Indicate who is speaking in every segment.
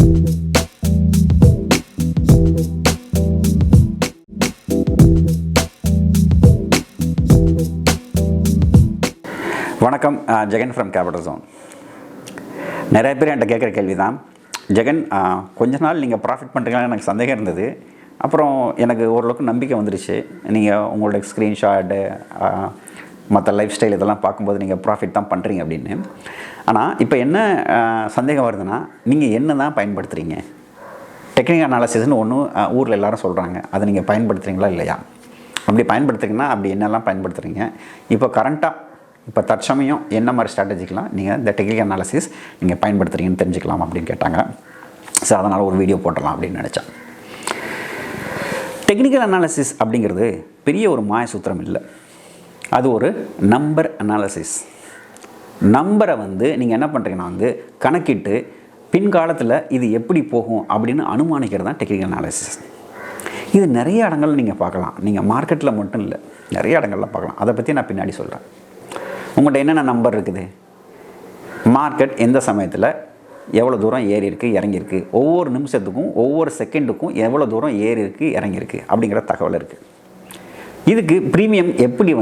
Speaker 1: வணக்கம், Jagan from Capitalzone. நிறைய பேர் என்கிட்ட கேட்குற கேள்வி தான், ஜெகன் கொஞ்ச நாள் நீங்கள் ப்ராஃபிட் பண்ணுறீங்களான்னு எனக்கு சந்தேகம் இருந்தது. அப்புறம் எனக்கு ஓரளவுக்கு நம்பிக்கை வந்துடுச்சு. நீங்கள் உங்களோட ஸ்க்ரீன்ஷாட்டு மற்ற லைஃப் ஸ்டைல் இதெல்லாம் பார்க்கும்போது நீங்கள் ப்ராஃபிட் தான் பண்ணுறீங்க அப்படின்னு. ஆனால் இப்போ என்ன சந்தேகம் வருதுன்னா, நீங்கள் என்ன தான் பயன்படுத்துகிறீங்க? டெக்னிக்கல் அனாலிசிஸ்னு ஒன்று ஊரில் எல்லோரும் சொல்கிறாங்க. அதை நீங்கள் பயன்படுத்துகிறீங்களா இல்லையா? அப்படி பயன்படுத்துகிறீங்கன்னா அப்படி என்னெல்லாம் பயன்படுத்துகிறீங்க? இப்போ கரண்ட்டாக இப்போ தற்சமயம் என்ன மாதிரி ஸ்ட்ராட்டஜிக்கெலாம் நீங்கள் இந்த டெக்னிக்கல் அனாலிசிஸ் நீங்கள் பயன்படுத்துகிறீங்கன்னு தெரிஞ்சுக்கலாம் அப்படின்னு கேட்டாங்க. ஸோ அதனால் ஒரு வீடியோ போட்டலாம் அப்படின்னு நினச்சேன். டெக்னிக்கல் அனாலிசிஸ் அப்படிங்கிறது பெரிய ஒரு மாய சூத்திரம் இல்லை. அது ஒரு நம்பர் அனாலிசிஸ். நம்பரை நீங்கள் என்ன பண்ணுறீங்கன்னா கணக்கிட்டு பின்காலத்தில் இது எப்படி போகும் அப்படின்னு அனுமானிக்கிறது தான் டெக்னிக்கல் அனாலிசிஸ். இது நிறைய இடங்கள் நீங்கள் பார்க்கலாம். நீங்கள் மார்க்கெட்டில் மட்டும் இல்லை, நிறைய இடங்களில் பார்க்கலாம். அதை பற்றி நான் பின்னாடி சொல்கிறேன். உங்கள்கிட்ட என்னென்ன நம்பர் இருக்குது, மார்க்கெட் எந்த சமயத்தில் எவ்வளோ தூரம் ஏறி இருக்குது இறங்கியிருக்கு, ஒவ்வொரு நிமிஷத்துக்கும் ஒவ்வொரு செகண்டுக்கும் எவ்வளோ தூரம் ஏறி இருக்குது இறங்கியிருக்கு அப்படிங்கிற தகவல் இருக்குது. இதுக்கு ப்ரீமியம் எப்படி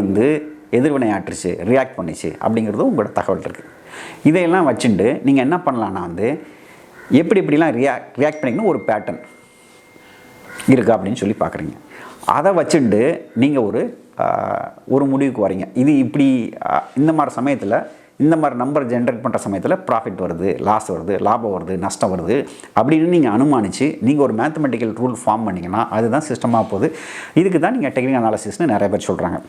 Speaker 1: எதிர்வினை ஆற்றுச்சு, ரியாக்ட் பண்ணிச்சு அப்படிங்கிறதும் உங்களோட தகவல் இருக்குது. இதையெல்லாம் வச்சுட்டு நீங்கள் என்ன பண்ணலான்னா எப்படிலாம் ரியாக்ட் பண்ணிக்கணும் ஒரு பேட்டர்ன் இருக்கா அப்படின்னு சொல்லி பார்க்குறீங்க. அதை வச்சுட்டு நீங்கள் ஒரு முடிவுக்கு வரீங்க. இது இப்படி இந்த மாதிரி சமயத்தில் இந்த மாதிரி நம்பர் ஜென்ரேட் பண்ணுற சமயத்தில் ப்ராஃபிட் வருது, லாஸ் வருது, லாபம் வருது, நஷ்டம் வருது அப்படின்னு நீங்கள் அனுமானித்து நீங்கள் ஒரு மேத்தமெட்டிக்கல் ரூல் ஃபார்ம் பண்ணிங்கன்னா அதுதான் சிஸ்டமாக போகுது. இதுக்கு தான் நீங்கள் டெக்னிக்கல் அனாலிசிஸ்னு நிறைய பேர் சொல்கிறாங்க.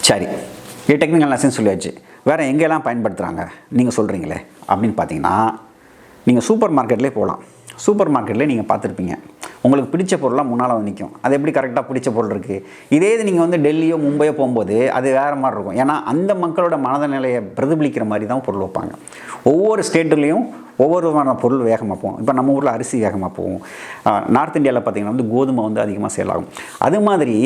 Speaker 1: சரி, இது டெக்னிக்கல் அனாலிசிஸ் சொல்லியாச்சு. வேறு எங்கெல்லாம் பயன்படுத்துகிறாங்க நீங்கள் சொல்கிறீங்களே அப்படின்னு பார்த்தீங்கன்னா, நீங்கள் சூப்பர் மார்க்கெட்லேயே போகலாம். சூப்பர் மார்க்கெட்லேயே நீங்கள் பார்த்துருப்பீங்க, உங்களுக்கு பிடிச்ச பொருளாக முன்னால் நிற்கும். அது எப்படி கரெக்டாக பிடிச்ச பொருள் இருக்குது. இதே இது நீங்கள் டெல்லியோ மும்பையோ போகும்போது அது வேறு மாதிரி இருக்கும். ஏன்னா அந்த மக்களோட மனநிலையை பிரதிபலிக்கிற மாதிரி தான் பொருள் வைப்பாங்க. ஒவ்வொரு ஸ்டேட்டுலேயும் ஒவ்வொரு விதமான பொருள் வேகமாக போகும். இப்போ நம்ம ஊரில் அரிசி வேகமாக போகும். நார்த் இந்தியாவில் பார்த்திங்கன்னா கோதுமை அதிகமாக சேல் ஆகும். அது மாதிரி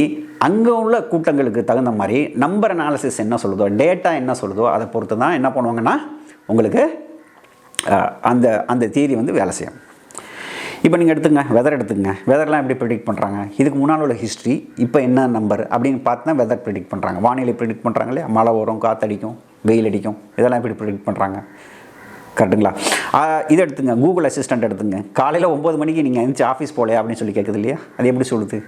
Speaker 1: அங்கே உள்ள கூட்டங்களுக்கு தகுந்த மாதிரி நம்பர் அனாலிசிஸ் என்ன சொல்லுதோ, டேட்டா என்ன சொல்லுதோ அதை பொறுத்து தான் என்ன பண்ணுவாங்கன்னா உங்களுக்கு அந்த தியரி வேலை செய்யும். இப்போ நீங்கள் எடுத்துங்க, வெதர்லாம் எப்படி ப்ரிடிக்ட் பண்ணுறாங்க, இதுக்கு முன்னால் உள்ள ஹிஸ்ட்ரி, இப்போ என்ன நம்பர் அப்படின்னு பார்த்து தான் வெதர் ப்ரிடிக்ட் பண்ணுறாங்க. வானிலை ப்ரிடிக்ட் பண்ணுறாங்க இல்லையா, மழை வரும், காற்றடிக்கும், வெயில் அடிக்கும், இதெல்லாம் எப்படி ப்ரிடிக்ட் பண்ணுறாங்க, கரெக்டுங்களா? இதை எடுத்துங்க, கூகுள் அசிஸ்டண்ட் எடுத்துங்க. காலையில் 9 மணிக்கு நீங்கள் எந்திரிச்சு ஆஃபீஸ் போகலையா அப்படின்னு சொல்லி கேட்குது இல்லையா, அது எப்படி சொல்லுது?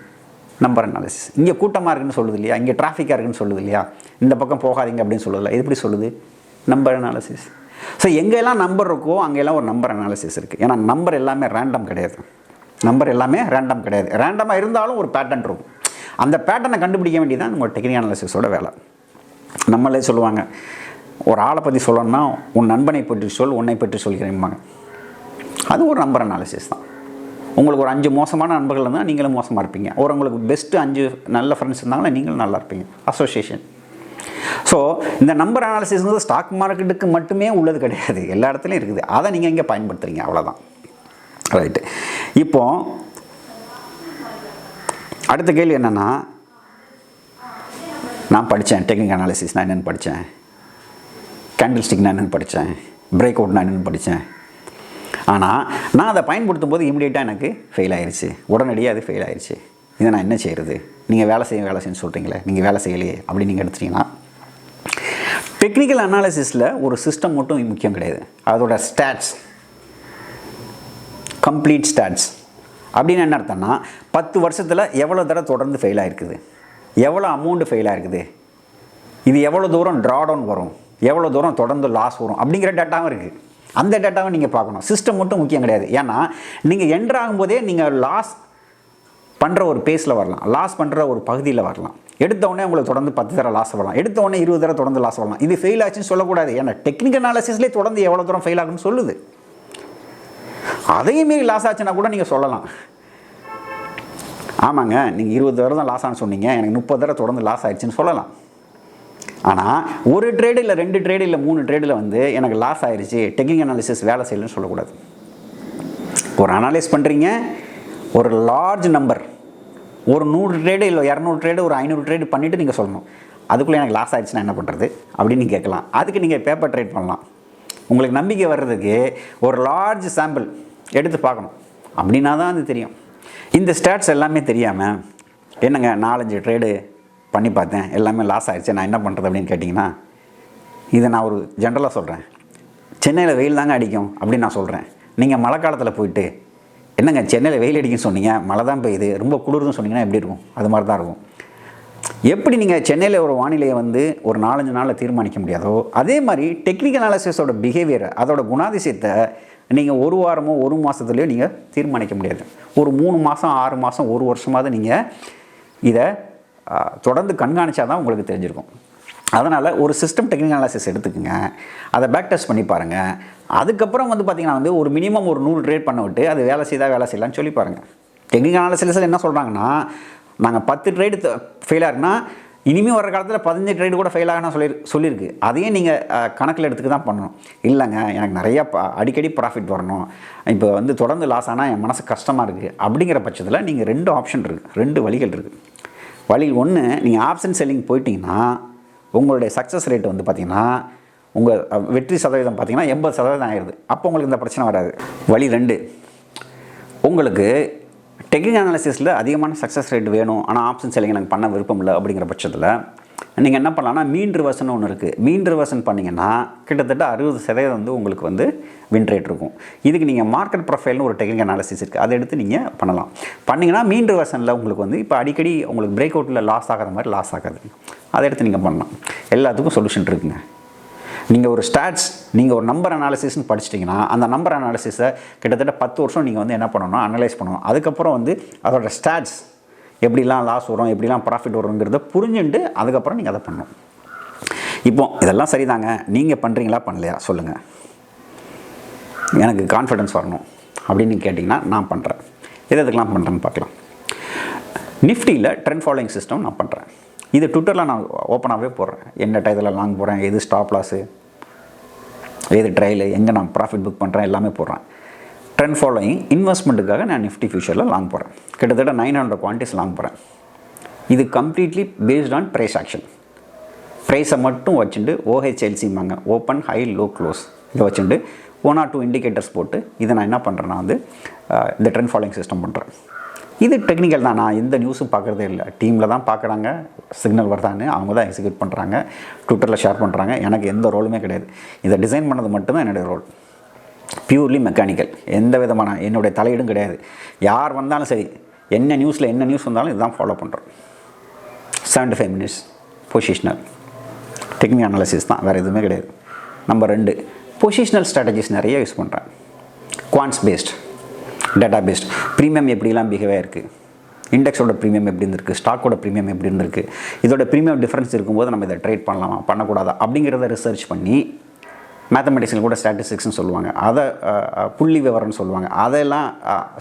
Speaker 1: Number analysis. இங்கே கூட்டமாக இருக்குன்னு சொல்லுது இல்லையா, இங்கே டிராஃபிக்காக இருக்குன்னு சொல்லுது இல்லையா, இந்த பக்கம் போகாதீங்க அப்படின்னு சொல்லுதில்ல, இது எப்படி சொல்லுது? Number analysis. ஸோ எங்கெல்லாம் நம்பர் இருக்கோ அங்கெல்லாம் ஒரு நம்பர் அனாலிசிஸ் இருக்குது. ஏன்னா நம்பர் எல்லாமே ரேண்டம் கிடையாது. ரேண்டமாக இருந்தாலும் ஒரு பேட்டர்ன் இருக்கும். அந்த பேட்டர்னை கண்டுபிடிக்க வேண்டியதான் உங்கள் டெக்னிக்கல் அனாலிசிஸோட வேலை. நம்மளே சொல்லுவாங்க, ஒரு ஆளை பற்றி சொல்லணும்னா உன் நண்பனை பற்றி சொல், உன்னை பற்றி சொல்கிறேன்பாங்க. அது ஒரு நம்பர் அனாலிசிஸ் தான். உங்களுக்கு ஒரு 5 மோசமான நண்பர்கள் இருந்தால் நீங்களும் மோசமாக இருப்பீங்க. உங்களுக்கு பெஸ்ட்டு 5 நல்ல ஃப்ரெண்ட்ஸ் இருந்தாங்கன்னா நீங்களும் நல்லா இருப்பீங்க. அசோசியேஷன். ஸோ இந்த நம்பர் அனாலிசிஸ்ங்கிறது ஸ்டாக் மார்க்கெட்டுக்கு மட்டுமே உள்ளது கிடையாது, எல்லா இடத்துலையும் இருக்குது. அதை நீங்கள் இங்கே பயன்படுத்துகிறீங்க, அவ்வளோதான். ரைட்டு. இப்போ அடுத்த கேள்வி என்னென்னா, நான் படித்தேன் டெக்னிக்கல் அனாலிசிஸ்னால் என்னென்னு படித்தேன், கேண்டில் ஸ்டிக்னா என்னென்னு படித்தேன், பிரேக் அவுட்னா என்னென்னு படித்தேன். ஆனால் நான் அதை பயன்படுத்தும் போது இமீடியட்டாக எனக்கு ஃபெயில் ஆயிடுச்சு, உடனடியாக அது ஃபெயில் ஆயிடுச்சு. இதை நான் என்ன செய்கிறது? நீங்கள் வேலை செய்யணும்னு சொல்கிறீங்களே, நீங்கள் வேலை செய்யலையே அப்படின்னு நீங்கள் எடுத்துட்டீங்கன்னா, டெக்னிக்கல் அனாலிசிஸில் ஒரு சிஸ்டம் மட்டும் முக்கியம் கிடையாது, அதோட ஸ்டாட்ஸ், கம்ப்ளீட் ஸ்டாட்ஸ். அப்படின்னு என்ன அர்த்தம்னா, 10 வருஷத்தில் எவ்வளோ தடவை தொடர்ந்து ஃபெயில் ஆகிருக்குது, எவ்வளோ அமௌண்ட்டு ஃபெயில் ஆகிருக்குது, இது எவ்வளோ தூரம் ட்ராடவுன் வரும், எவ்வளோ தூரம் தொடர்ந்து லாஸ் வரும் அப்படிங்கிற டேட்டாவும் இருக்குது. அந்த டேட்டாவை நீங்கள் பார்க்கணும். சிஸ்டம் மட்டும் முக்கியம் கிடையாது. ஏன்னா நீங்கள் என்ட்ரு ஆகும்போதே நீங்கள் லாஸ் பண்ணுற ஒரு பேஸில் வரலாம், லாஸ் பண்ணுற ஒரு பகுதியில் வரலாம். எடுத்தவொடனே உங்களுக்கு தொடர்ந்து 10 தடவை லாஸ் வரலாம், எடுத்தவொடனே 20 தடவை தொடர்ந்து லாஸ் வரலாம். இது ஃபெயில் ஆச்சுன்னு சொல்லக்கூடாது. ஏன்னா டெக்னிக்கல் அனாலிசிஸ்லேயே தொடர்ந்து எவ்வளோ தூரம் ஃபெயில் ஆகுன்னு சொல்லுது. அதையும் மீறி லாஸ் ஆச்சுன்னா கூட நீங்கள் சொல்லலாம், ஆமாங்க நீங்கள் 20 தடவை தான் லாஸ் ஆன்னு சொன்னீங்க, எனக்கு 30 தடவை தொடர்ந்து லாஸ் ஆயிடுச்சுன்னு சொல்லலாம். ஆனால் ஒரு ட்ரேடு இல்லை 2 ட்ரேடு இல்லை 3 ட்ரேடில் எனக்கு லாஸ் ஆயிடுச்சு, டெக்னிக்கல் அனாலிசிஸ் வேலை செய்யலன்னு சொல்லக்கூடாது. ஒரு அனாலிஸ் பண்ணுறீங்க, ஒரு லார்ஜ் நம்பர், ஒரு 100 ட்ரேடு இல்லை 200 ட்ரேடு, ஒரு 500 ட்ரேடு பண்ணிவிட்டு நீங்கள் சொல்லணும், அதுக்குள்ளே எனக்கு லாஸ் ஆகிடுச்சுன்னா என்ன பண்ணுறது அப்படின்னு நீங்கள் கேட்கலாம். அதுக்கு நீங்கள் பேப்பர் ட்ரேட் பண்ணலாம். உங்களுக்கு நம்பிக்கை வர்றதுக்கு ஒரு லார்ஜ் சாம்பிள் எடுத்து பார்க்கணும். அப்படின்னா தான் அது தெரியும். இந்த ஸ்டாட்ஸ் எல்லாமே தெரியாமல் என்னங்க 4-5 ட்ரேடு பண்ணி பார்த்தேன், எல்லாமே லாஸ் ஆகிடுச்சு, நான் என்ன பண்ணுறது அப்படின்னு கேட்டிங்கன்னா, இதை நான் ஒரு ஜென்ரலாக சொல்கிறேன். சென்னையில் வெயில் தாங்க அடிக்கும் அப்படின்னு நான் சொல்கிறேன். நீங்கள் மழை காலத்தில் போயிட்டு என்னங்க சென்னையில் வெயில் அடிக்குன்னு சொன்னீங்க, மழை தான் பெய்யுது, ரொம்ப குளிர்னு சொன்னீங்கன்னா எப்படி இருக்கும்? அது மாதிரி தான் இருக்கும். எப்படி நீங்கள் சென்னையில் ஒரு வானிலையை வந்து ஒரு 4-5 நாளில் தீர்மானிக்க முடியாதோ, அதே மாதிரி டெக்னிக்கல் அனாலிசிஸோட பிஹேவியரை, அதோட குணாதிசயத்தை நீங்கள் ஒரு வாரமோ ஒரு மாதத்துலையோ நீங்கள் தீர்மானிக்க முடியாது. ஒரு 3 மாதம் 6 மாதம் 1 வருஷமாவது நீங்கள் இதை தொடர்ந்து கண்காணித்தா தான் உங்களுக்கு தெரிஞ்சிருக்கும். அதனால் ஒரு சிஸ்டம் டெக்னிக்கல் அனாலிசிஸ் எடுத்துக்கோங்க, அதை பேக் டெஸ்ட் பண்ணி பாருங்கள். அதுக்கப்புறம் வந்து பார்த்திங்கன்னா வந்து ஒரு மினிமம் ஒரு 100 ட்ரேட் பண்ண விட்டு அது வேலை செய்யலான்னு சொல்லி பாருங்கள். டெக்னிக்கல் அனாலிசிஸில் என்ன சொல்கிறாங்கன்னா, நாங்கள் 10 ட்ரேடு ஃபெயில் ஆகுனா இனிமேல் வர காலத்தில் 15 ட்ரேடு கூட ஃபெயில் ஆகணும் சொல்லியிருக்கு. அதையும் நீங்கள் கணக்கில் எடுத்துக்க தான் பண்ணணும். இல்லைங்க எனக்கு நிறையா அடிக்கடி ப்ராஃபிட் வரணும், இப்போ வந்து தொடர்ந்து லாஸ் ஆனால் என் மனசு கஷ்டமாக இருக்குது அப்படிங்கிற பட்சத்தில் நீங்கள் 2 ஆப்ஷன் இருக்குது, 2 வழிகள் இருக்குது. வழி 1, நீங்கள் ஆப்ஷன் செல்லிங் போயிட்டீங்கன்னா உங்களுடைய சக்ஸஸ் ரேட் வந்து பார்த்திங்கன்னா உங்கள் வெற்றி சதவீதம் பார்த்திங்கன்னா 80% ஆயிடுது. அப்போ உங்களுக்கு இந்த பிரச்சனை வராது. வழி 2, உங்களுக்கு டெக்னிக்கல் அனாலிசிஸில் அதிகமான சக்ஸஸ் ரேட் வேணும், ஆனால் ஆப்ஷன் செல்லிங் எனக்கு பண்ண விருப்பம் இல்லை அப்படிங்கிற பட்சத்தில் நீங்கள் என்ன பண்ணலாம்னா மீன் ரிவர்ஷன் ஒன்று இருக்குது. மீன் ரிவர்ஷன் பண்ணிங்கன்னா கிட்டத்தட்ட 60% வந்து உங்களுக்கு வந்து வின் ரேட் இருக்கும். இதுக்கு நீங்கள் மார்க்கெட் ப்ரொஃபைல்னு ஒரு டெக்னிக்கல் அனாலிசிஸ் இருக்குது, அதை எடுத்து நீங்கள் பண்ணலாம். பண்ணிங்கன்னா மீன் ரிவர்ஷனில் உங்களுக்கு வந்து இப்போ அடிக்கடி உங்களுக்கு பிரேக் அவுட்டில் லாஸ் ஆகிற மாதிரி லாஸ் ஆகாது. அதை எடுத்து நீங்கள் பண்ணலாம். எல்லாத்துக்கும் சொல்யூஷன் இருக்குங்க. நீங்கள் ஒரு ஸ்டாட்ஸ், நீங்கள் ஒரு நம்பர் அனாலிசிஸ்ன்னு படிச்சிட்டிங்கன்னா அந்த நம்பர் அனாலிசிஸை கிட்டத்தட்ட 10 வருஷம் நீங்கள் வந்து என்ன பண்ணணும், அனலைஸ் பண்ணணும். அதுக்கப்புறம் வந்து அதோட ஸ்டாட்ஸ் எப்படிலாம் லாஸ் வரும், எப்படிலாம் ப்ராஃபிட் வருங்கிறத புரிஞ்சுட்டு அதுக்கப்புறம் நீங்கள் அதை பண்ணணும். இப்போ இதெல்லாம் சரிதாங்க, நீங்கள் பண்ணுறீங்களா பண்ணலையா சொல்லுங்கள். எனக்கு கான்ஃபிடன்ஸ் வரணும் அப்படின்னு நீங்கள் கேட்டிங்கன்னா நான் பண்ணுறேன். எதுக்கெல்லாம் பண்ணுறேன்னு பார்க்கலாம். நிஃப்டியில் ட்ரெண்ட் ஃபாலோயிங் சிஸ்டம் நான் பண்ணுறேன். இது ட்விட்டரில் நான் ஓப்பனாகவே போடுறேன். என்ன டயத்தில் லாங் போகிறேன், எது ஸ்டாப் லாஸு, எது ட்ரையலு, எங்கே நான் ப்ராஃபிட் புக் பண்ணுறேன் எல்லாமே போடுறேன். ட்ரெண்ட் ஃபாலோயிங் இன்வெஸ்ட்மெண்ட்டுக்காக நான் நிஃப்டி ஃபியூச்சரில் லாங் போகிறேன். கிட்டத்தட்ட 900 குவான்டிட்டிஸ் லாங் போகிறேன். இது completely based on price action. ப்ரைஸை மட்டும் வச்சுட்டு ஓஹெச்எல்சிம்பாங்க, ஓப்பன் ஹை லோ க்ளோஸ், இதை வச்சுட்டு 1 or 2 இண்டிகேட்டர்ஸ் போட்டு இதை நான் என்ன பண்ணுறேன்னா வந்து இந்த ட்ரெண்ட் ஃபாலோயிங் சிஸ்டம் பண்ணுறேன். இது டெக்னிக்கல் தான். நான் எந்த நியூஸும் பார்க்குறதே இல்லை. டீமில் தான் பார்க்குறாங்க, சிக்னல் வருதான்னு அவங்க தான் எக்ஸிக்யூட் பண்ணுறாங்க, ட்விட்டரில் ஷேர் பண்ணுறாங்க. எனக்கு எந்த ரோலுமே கிடையாது. இதை டிசைன் பண்ணது மட்டும்தான் என்னுடைய ரோல். Purely mechanical. எந்த விதமான என்னுடைய தலையீடும் கிடையாது. யார் வந்தாலும் சரி, என்ன நியூஸில் என்ன நியூஸ் வந்தாலும் இதுதான் ஃபாலோ பண்ணுறோம். 75 மினிட்ஸ் பொசிஷனல் டெக்னிக்கல் அனாலிசிஸ் தான், வேறு எதுவுமே கிடையாது. நம்பர் 2, பொசிஷனல் ஸ்ட்ராட்டஜிஸ் நிறைய யூஸ் பண்ணுறேன். Quants based, data based. Premium எப்படிலாம் பிஹேவ் ஆகிருக்கு, இண்டெக்ஸோட ப்ரீமியம் எப்படி இருந்திருக்கு, ஸ்டாக்கோட ப்ரீமியம் எப்படி இருந்திருக்கு, இதோட ப்ரீமியம் டிஃப்ரென்ஸ் இருக்கும்போது நம்ம இதை ட்ரேட் பண்ணலாமா பண்ணக்கூடாதா அப்படிங்கிறத ரிசர்ச் பண்ணி, மேத்தமெட்டிக்ஸில் கூட ஸ்டாட்டிஸ்டிக்ஸ்னு சொல்லுவாங்க, அதை புள்ளி விவரம்னு சொல்லுவாங்க, அதெல்லாம்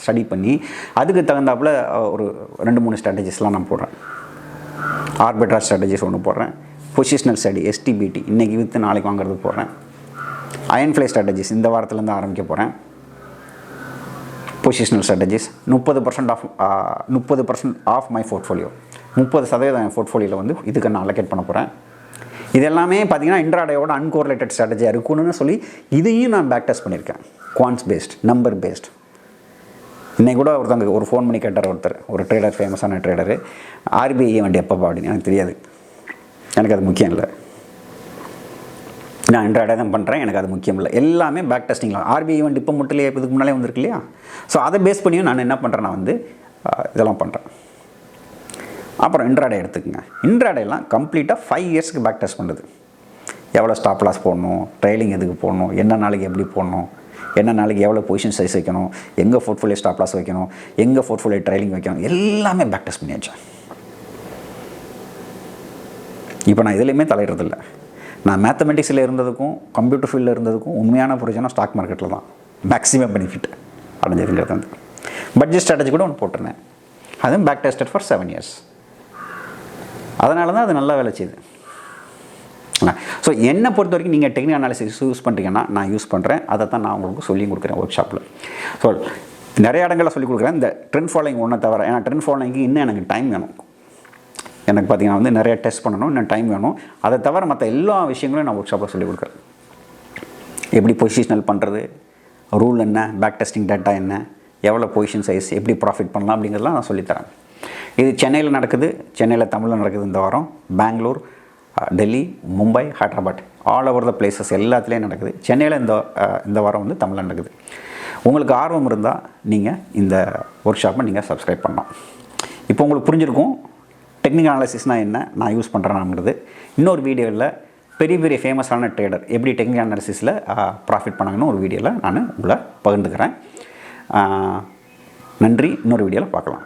Speaker 1: ஸ்டடி பண்ணி அதுக்கு தகுந்தாப்பில் ஒரு 2-3 ஸ்ட்ராட்டஜிஸ்லாம் நான் போடுறேன். ஆர்பிட்ராஜ் ஸ்ட்ராட்டஜிஸ் ஒன்று போடுறேன். பொசிஷனல் ஸ்டடி எஸ்டிபிடி, இன்றைக்கி விற்று நாளைக்கு வாங்குறது போடுறேன். அயன் ஃப்ளை ஸ்ட்ராட்டஜிஸ் இந்த வாரத்துலேருந்து ஆரம்பிக்க போகிறேன். Positional strategies 30% of my portfolio, 30% என் போர்ட்ஃபோலியோவில் வந்து இதுக்கு நான் அலோகேட் பண்ண போகிறேன். இது எல்லாமே பார்த்தீங்கன்னா இன்ட்ராடேயோட அன்கோரிலேட்டட் ஸ்ட்ராட்டஜியாக இருக்குன்னு சொல்லி இதையும் நான் பேக் டெஸ்ட் பண்ணியிருக்கேன். Quants based, number based. இன்றைக்கி கூட ஒருத்தவங்க ஒரு ஃபோன் பண்ணி கேட்டார் ஒருத்தர், ஒரு ட்ரேடர், ஃபேமஸான ட்ரேடரு, ஆர்பிஐ ஈவெண்ட் எப்பப்பா அப்படின்னு. எனக்கு தெரியாது, எனக்கு அது முக்கியம் இல்லை. நான் இன்ட்ராடே தான் பண்ணுறேன், எனக்கு அது முக்கியம் இல்லை. எல்லாமே பேக் டெஸ்டிங்லாம். ஆர்பிஐ ஈவெண்ட் இப்போ மட்டும் இல்லையா, இதுக்கு முன்னாலே வந்திருக்கு இல்லையா. ஸோ அதை பேஸ் பண்ணியும் நான் என்ன பண்ணுறேன், நான் வந்து இதெல்லாம் பண்ணுறேன். அப்புறம் இன்ட்ராடே எடுத்துக்கோங்க. இன்ட்ராடேலாம் கம்ப்ளீட்டாக 5 இயர்ஸ்க்கு பேக் டெஸ்ட் பண்ணுறது. எவ்வளோ ஸ்டாப் லாஸ் போடணும், ட்ரைலிங் எதுக்கு போடணும், என்ன நாளைக்கு எப்படி போடணும், என்ன நாளைக்கு எவ்வளோ பொசிஷன் சைஸ் வைக்கணும், எங்கே போர்ட்ஃபோலியோ ஸ்டாப் லாஸ் வைக்கணும், எங்கே போர்ட்ஃபோலியோ ட்ரைலிங் வைக்கணும், எல்லாமே பேக் டெஸ்ட் பண்ணியாச்சு. இப்போ நான் எதுலேயுமே தலையிடுறதில்லை. நான் மேத்தமெட்டிக்ஸில் இருந்ததுக்கும் கம்ப்யூட்டர் ஃபீல்டில் இருந்ததுக்கும் உண்மையான பிரயோஜனம் ஸ்டாக் மார்க்கெட்டில் தான் மேக்ஸிமம் பெனிஃபிட் அடைஞ்சதுங்கிறது. வந்து பட்ஜெட் ஸ்ட்ராட்டஜி கூட ஒன்று போட்டிருந்தேன், அதுவும் பேக் டெஸ்டட் ஃபார் 7 இயர்ஸ். அதனால தான் அது நல்லா வேலை செய்யுது. ஸோ என்னை பொறுத்த வரைக்கும் நீங்கள் டெக்னிக்கல் அனாலிசிஸ் யூஸ் பண்ணுறீங்கன்னா நான் யூஸ் பண்ணுறேன். அதை தான் நான் உங்களுக்கு சொல்லியும் கொடுக்குறேன் ஒர்க் ஷாப்பில். ஸோ நிறைய இடங்களில் சொல்லிக் கொடுக்குறேன். இந்த ட்ரெண்ட் ஃபாலோயிங் ஒன்றை தவிர, ஏன்னா ட்ரெண்ட் ஃபாலோயிங்க்கு இன்னும் எனக்கு டைம் வேணும். எனக்கு பார்த்திங்கன்னா வந்து நிறைய டெஸ்ட் பண்ணணும், இன்னும் டைம் வேணும். அதை தவிர மற்ற எல்லா விஷயங்களையும் நான் ஒர்க் ஷாப்பில் சொல்லிக் கொடுக்குறேன். எப்படி பொசிஷனல் பண்ணுறது, ரூல் என்ன, பேக் டெஸ்டிங் டேட்டா என்ன, எவ்வளோ பொசிஷன் சைஸ், எப்படி ப்ராஃபிட் பண்ணலாம் அப்படிங்கிறதெல்லாம் நான் சொல்லித்தரேன். இது சென்னையில் நடக்குது, சென்னையில் தமிழில் நடக்குது இந்த வாரம். Bangalore, Delhi, Mumbai, Hyderabad, all over the places எல்லாத்துலேயும் நடக்குது. சென்னையில் இந்த வாரம் வந்து தமிழில் நடக்குது. உங்களுக்கு ஆர்வம் இருந்தால் நீங்கள் இந்த ஒர்க் ஷாப்பை நீங்கள் சப்ஸ்கிரைப் பண்ணலாம். இப்போ உங்களுக்கு புரிஞ்சிருக்கும் டெக்னிக்கல் அனாலிசிஸ்னால் என்ன, நான் யூஸ் பண்ணுறேன்னாங்கிறது. இன்னொரு வீடியோவில் பெரிய பெரிய ஃபேமஸான ட்ரேடர் எப்படி டெக்னிக்கல் அனாலிசிஸில் ப்ராஃபிட் பண்ணாங்கன்னு ஒரு வீடியோவில் நான் உங்களை பகிர்ந்துக்கிறேன். நன்றி. இன்னொரு வீடியோவில் பார்க்கலாம்.